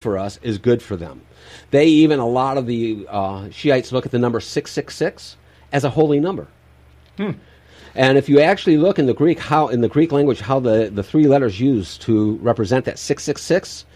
for us is good for them. They even, a lot of the Shiites look at the number 666 as a holy number. And if you actually look in the Greek, in the Greek language, how the three letters used to represent that 666,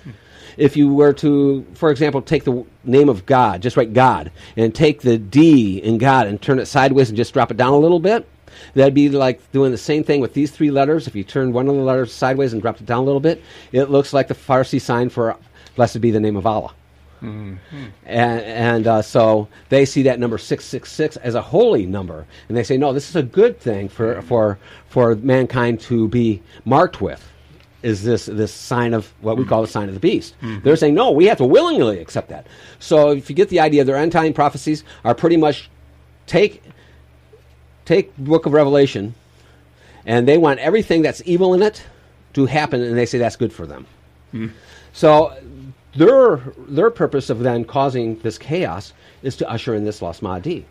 if you were to, for example, take the name of God, just write God, and take the D in God and turn it sideways and just drop it down a little bit, that'd be like doing the same thing with these three letters. If you turn one of the letters sideways and dropped it down a little bit, it looks like the Farsi sign for blessed be the name of Allah. And so they see that number 666 as a holy number, and they say, no, this is a good thing for mankind to be marked with, is this sign of what we call the sign of the beast. They're saying, no, we have to willingly accept that. So if you get the idea, their end-time prophecies are pretty much take Book of Revelation, and they want everything that's evil in it to happen, and they say that's good for them. So their purpose of then causing this chaos is to usher in this Las Mahdi.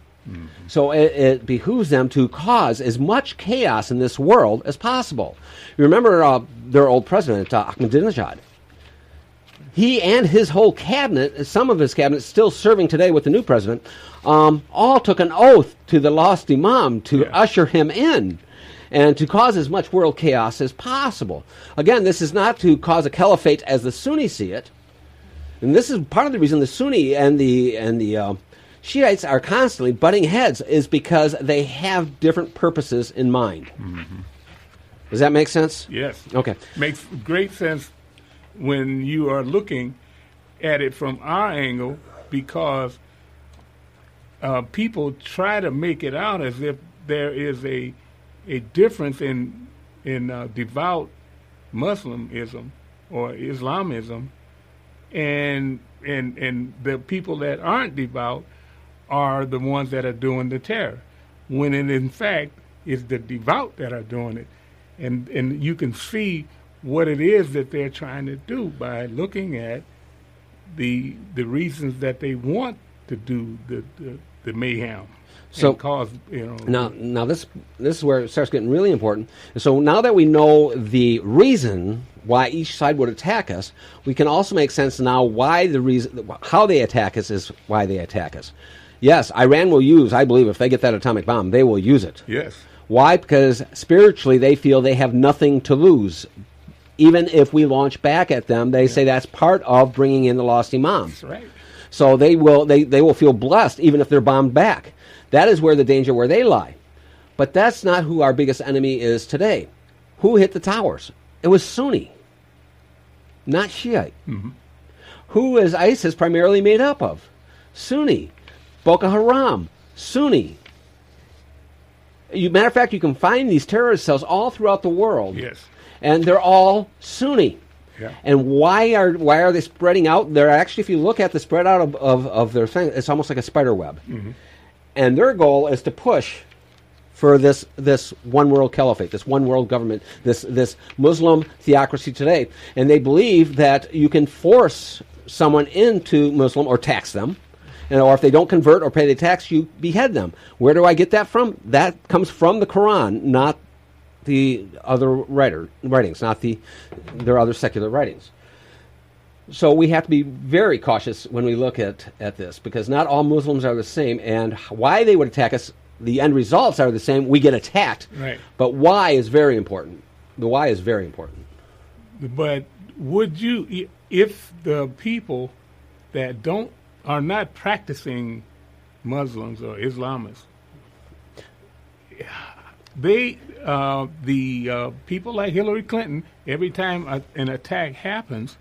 So it behooves them to cause as much chaos in this world as possible. You remember their old president, Ahmadinejad. He and his whole cabinet, some of his cabinet still serving today with the new president, all took an oath to the lost imam to usher him in and to cause as much world chaos as possible. Again, this is not to cause a caliphate as the Sunnis see it. And this is part of the reason the Sunni and the Shiites are constantly butting heads, is because they have different purposes in mind. Does that make sense? Yes. Okay. Makes great sense when you are looking at it from our angle, because people try to make it out as if there is a difference in devout Muslimism or Islamism, and the people that aren't devout are the ones that are doing the terror, when it in fact is the devout that are doing it. And you can see what it is that they're trying to do by looking at the reasons that they want to do the mayhem. So cause, now this is where it starts getting really important. So now that we know the reason why each side would attack us, we can also make sense now why the reason, how they attack us is why they attack us. Yes, Iran will use, I believe, if they get that atomic bomb, they will use it. Yes. Why? Because spiritually they feel they have nothing to lose. Even if we launch back at them, they say that's part of bringing in the lost imam. That's right. So they will feel blessed even if they're bombed back. That is where the danger, where they lie. But that's not who our biggest enemy is today. Who hit the towers? It was Sunni, not Shiite. Who is ISIS primarily made up of? Sunni. Boko Haram, Sunni. Matter of fact, you can find these terrorist cells all throughout the world. Yes. And they're all Sunni. Yeah. And why are they spreading out? They're actually, if you look at the spread out of their thing, it's almost like a spider web. And their goal is to push for this one world caliphate, this one world government, this Muslim theocracy today. And they believe that you can force someone into Muslim or tax them. Or if they don't convert or pay the tax, you behead them. Where do I get that from? That comes from the Koran, not the other writings, not their other secular writings. So we have to be very cautious when we look at this, because not all Muslims are the same, and why they would attack us, the end results are the same. We get attacked. Right. But why is very important. The why is very important. But would you, if the people that are not practicing Muslims or Islamists, the people like Hillary Clinton, every time an attack happens,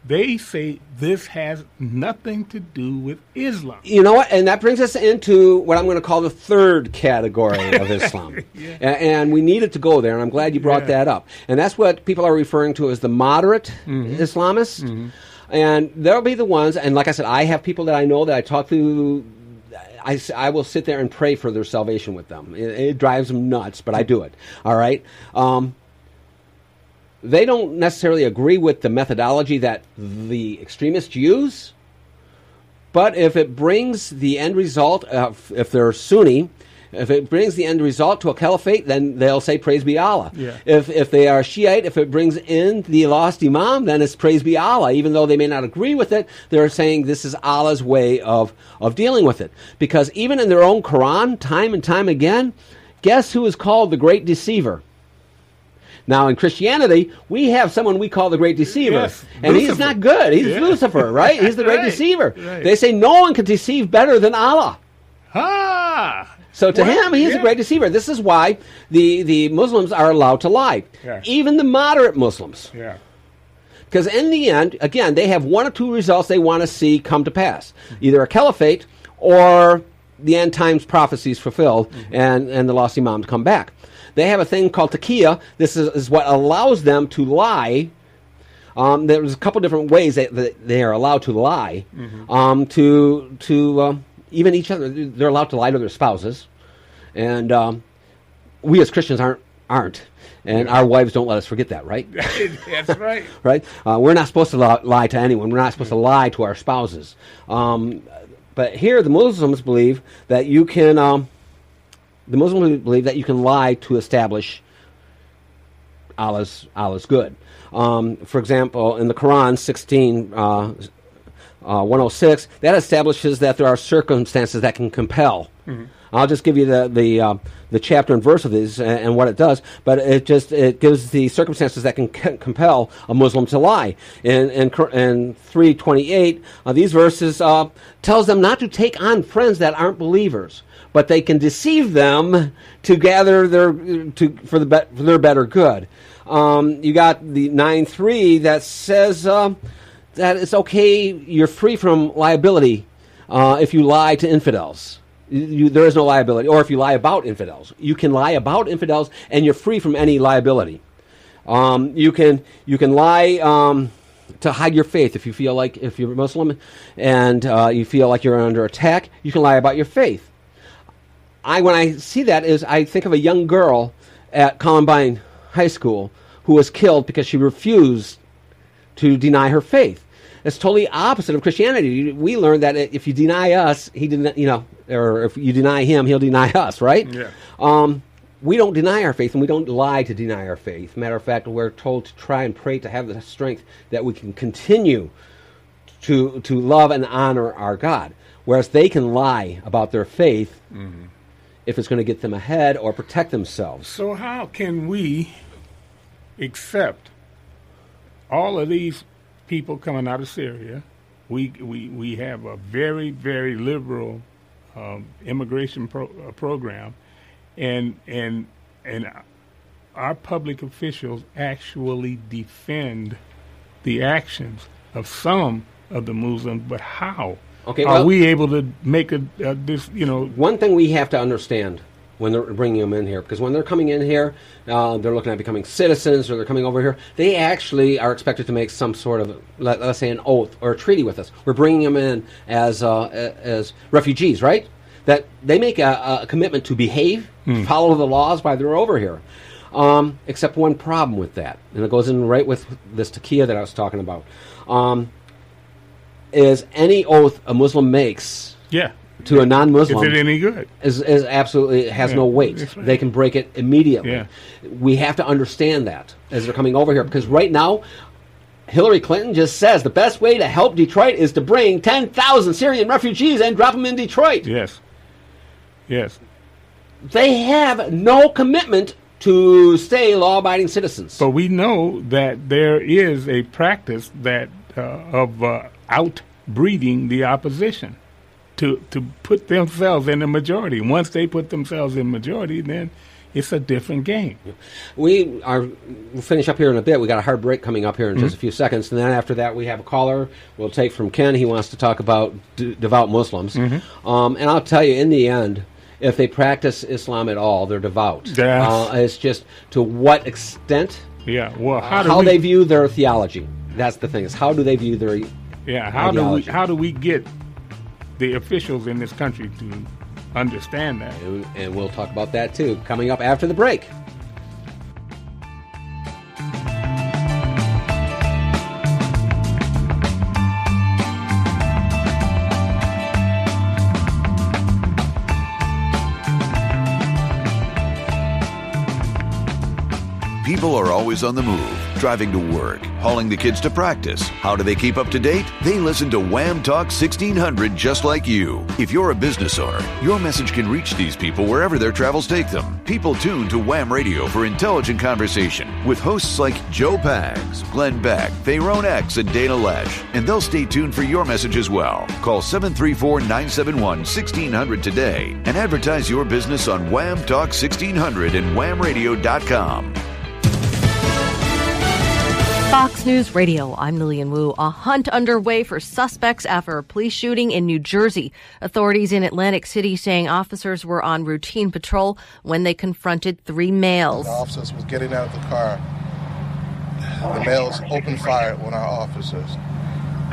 they say this has nothing to do with Islam. You know what? And that brings us into what I'm going to call the third category of Islam. And we needed to go there, and I'm glad you brought that up. And that's what people are referring to as the moderate Islamists. And they'll be the ones, and like I said, I have people that I know that I talk to. I will sit there and pray for their salvation with them. It drives them nuts, but I do it. All right? They don't necessarily agree with the methodology that the extremists use, but if it brings the end result of, if they're Sunni, If it brings the end result to a caliphate, then they'll say praise be Allah. Yeah. If they are Shiite, if it brings in the lost imam, then it's praise be Allah. Even though they may not agree with it, they're saying this is Allah's way of dealing with it. Because even in their own Quran, time and time again, guess who is called the great deceiver? Now, in Christianity, we have someone we call the great deceiver. Yes, and Lucifer. he's not good. He's Lucifer, right? He's the great Right, deceiver. right. They say no one can deceive better than Allah. Ah! So to Well, him, he's a great deceiver. This is why the Muslims are allowed to lie. Yeah. Even the moderate Muslims. Yeah. Because in the end, again, they have one or two results they want to see come to pass. Either a caliphate or the end times prophecies fulfilled and the lost imam to come back. They have a thing called taqiyya. This is what allows them to lie. There's a couple different ways that they are allowed to lie to even each other. They're allowed to lie to their spouses. And we as Christians aren't. And our wives don't let us forget that, right? That's right. Right? We're not supposed to lie to anyone. We're not supposed to lie to our spouses. But here, the Muslims believe that you can. The Muslims believe that you can lie to establish Allah's good. For example, in the Quran 16:106, that establishes that there are circumstances that can compel. I'll just give you the chapter and verse of this and what it does, but it gives the circumstances that can compel a Muslim to lie. In 3:28, these verses tells them not to take on friends that aren't believers, but they can deceive them to gather for their better good. You got the 9:3 that says that it's okay, you're free from liability if you lie to infidels. There is no liability. Or if you lie about infidels. You can lie about infidels and you're free from any liability. You can lie to hide your faith. If you feel like, if you're Muslim and you feel like you're under attack, you can lie about your faith. When I see that, I think of a young girl at Columbine High School who was killed because she refused to deny her faith. It's totally opposite of Christianity. We learned that if you deny us, or if you deny him, he'll deny us, right? Yeah. We don't deny our faith, and we don't lie to deny our faith. Matter of fact, we're told to try and pray to have the strength that we can continue to love and honor our God. Whereas they can lie about their faith if it's going to get them ahead or protect themselves. So how can we accept all of these people coming out of Syria? We have a very, very liberal immigration program, and our public officials actually defend the actions of some of the Muslims. But how are we able to make this? One thing we have to understand when they're bringing them in here, because when they're coming in here, they're looking at becoming citizens, or they're coming over here, they actually are expected to make some sort of, let's say, an oath or a treaty with us. We're bringing them in as refugees, right? That they make a commitment to behave, follow the laws while they're over here. Except one problem with that, and it goes in right with this taqiyya that I was talking about, is any oath a Muslim makes to a non-Muslim, is it any good? Is absolutely has no weight. Right. They can break it immediately. Yeah. We have to understand that as they're coming over here, because right now, Hillary Clinton just says the best way to help Detroit is to bring 10,000 Syrian refugees and drop them in Detroit. Yes. They have no commitment to stay law-abiding citizens. But we know that there is a practice that of outbreeding the opposition to put themselves in the majority. Once they put themselves in majority, then it's a different game. We'll finish up here in a bit. We got a hard break coming up here in just a few seconds, and then after that we have a caller we'll take from Ken. He wants to talk about devout Muslims. And I'll tell you, in the end, if they practice Islam at all, they're devout. It's just to what extent, Well, how they view their theology. That's the thing, is how do they view their ideology. How do we get the officials in this country to understand that? And we'll talk about that too, coming up after the break. People are always on the move, driving to work, hauling the kids to practice. How do they keep up to date? They listen to Wham Talk 1600 just like you. If you're a business owner, your message can reach these people wherever their travels take them. People tune to Wham Radio for intelligent conversation with hosts like Joe Pags, Glenn Beck, Tyrone X, and Dana Lesh. And they'll stay tuned for your message as well. Call 734-971-1600 today and advertise your business on Wham Talk 1600 and whamradio.com. Fox News Radio, I'm Lillian Wu. A hunt underway for suspects after a police shooting in New Jersey. Authorities in Atlantic City saying officers were on routine patrol when they confronted 3 males. The officers was getting out of the car. The males opened fire on our officers,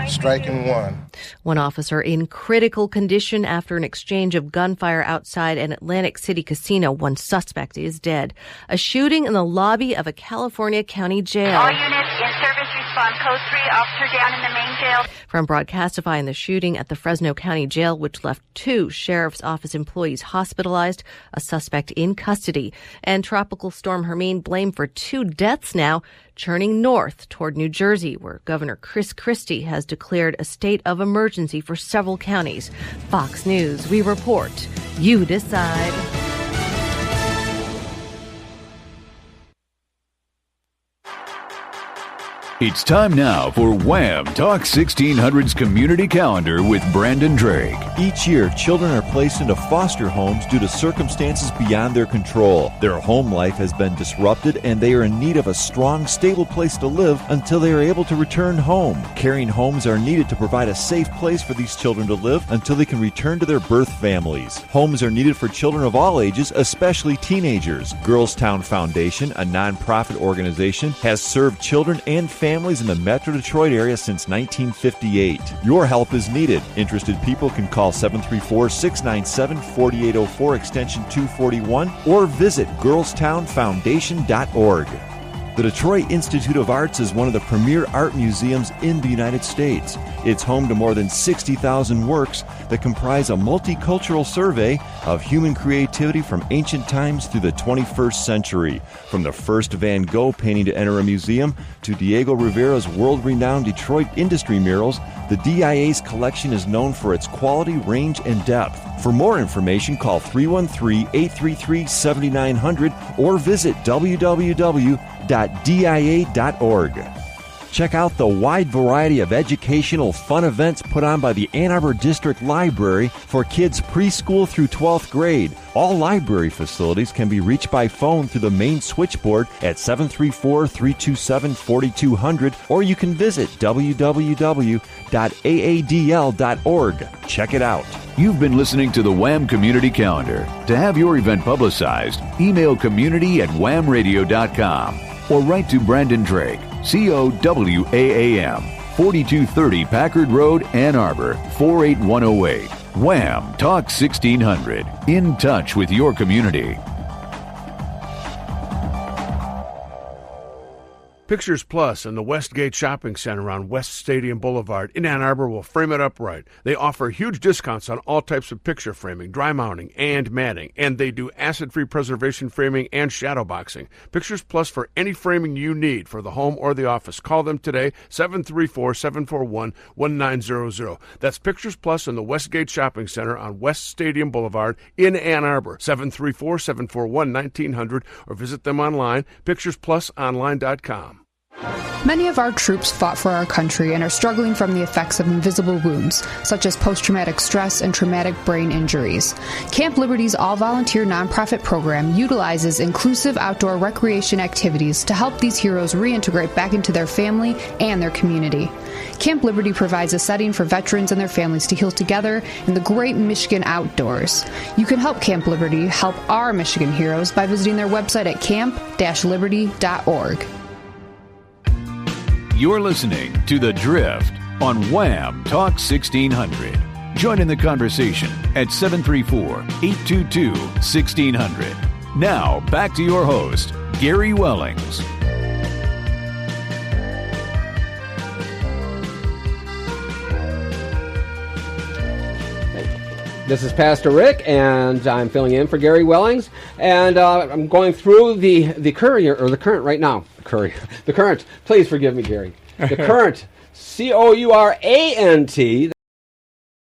striking one. One officer in critical condition after an exchange of gunfire outside an Atlantic City casino. One suspect is dead. A shooting in the lobby of a California county jail. All units in service respond. Code 3, officer down in the main jail. From Broadcastify, the shooting at the Fresno County Jail, which left 2 sheriff's office employees hospitalized, a suspect in custody. And Tropical Storm Hermine blamed for 2 deaths now, churning north toward New Jersey, where Governor Chris Christie has declared a state of emergency for several counties. Fox News, we report. You decide. It's time now for Wham Talk 1600's Community Calendar with Brandon Drake. Each year, children are placed into foster homes due to circumstances beyond their control. Their home life has been disrupted and they are in need of a strong, stable place to live until they are able to return home. Caring homes are needed to provide a safe place for these children to live until they can return to their birth families. Homes are needed for children of all ages, especially teenagers. Girlstown Foundation, a nonprofit organization, has served children and families in the Metro Detroit area since 1958. Your help is needed. Interested people can call 734-697-4804 extension 241 or visit girlstownfoundation.org. The Detroit Institute of Arts is one of the premier art museums in the United States. It's home to more than 60,000 works that comprise a multicultural survey of human creativity from ancient times through the 21st century. From the first Van Gogh painting to enter a museum to Diego Rivera's world-renowned Detroit industry murals, the DIA's collection is known for its quality, range, and depth. For more information, call 313-833-7900 or visit www.dia.org. Check out the wide variety of educational fun events put on by the Ann Arbor District Library for kids preschool through 12th grade. All library facilities can be reached by phone through the main switchboard at 734-327-4200, or you can visit www.aadl.org. Check it out. You've been listening to the Wham Community Calendar. To have your event publicized, email community@whamradio.com or write to Brandon Drake, COWAAM, 4230 Packard Road, Ann Arbor, 48108. Wham Talk 1600. In touch with your community. Pictures Plus and the Westgate Shopping Center on West Stadium Boulevard in Ann Arbor will frame it up right. They offer huge discounts on all types of picture framing, dry mounting, and matting, and they do acid-free preservation framing and shadow boxing. Pictures Plus for any framing you need for the home or the office. Call them today, 734-741-1900. That's Pictures Plus and the Westgate Shopping Center on West Stadium Boulevard in Ann Arbor, 734-741-1900, or visit them online, picturesplusonline.com. Many of our troops fought for our country and are struggling from the effects of invisible wounds, such as post-traumatic stress and traumatic brain injuries. Camp Liberty's all-volunteer nonprofit program utilizes inclusive outdoor recreation activities to help these heroes reintegrate back into their family and their community. Camp Liberty provides a setting for veterans and their families to heal together in the great Michigan outdoors. You can help Camp Liberty help our Michigan heroes by visiting their website at camp-liberty.org. You're listening to The Drift on Wham Talk 1600. Join in the conversation at 734-822-1600. Now, back to your host, Gary Wellings. This is Pastor Rick, and I'm filling in for Gary Wellings, and I'm going through the Courier, or the Current right now. The Current. Please forgive me, Gary. The Current, Courant.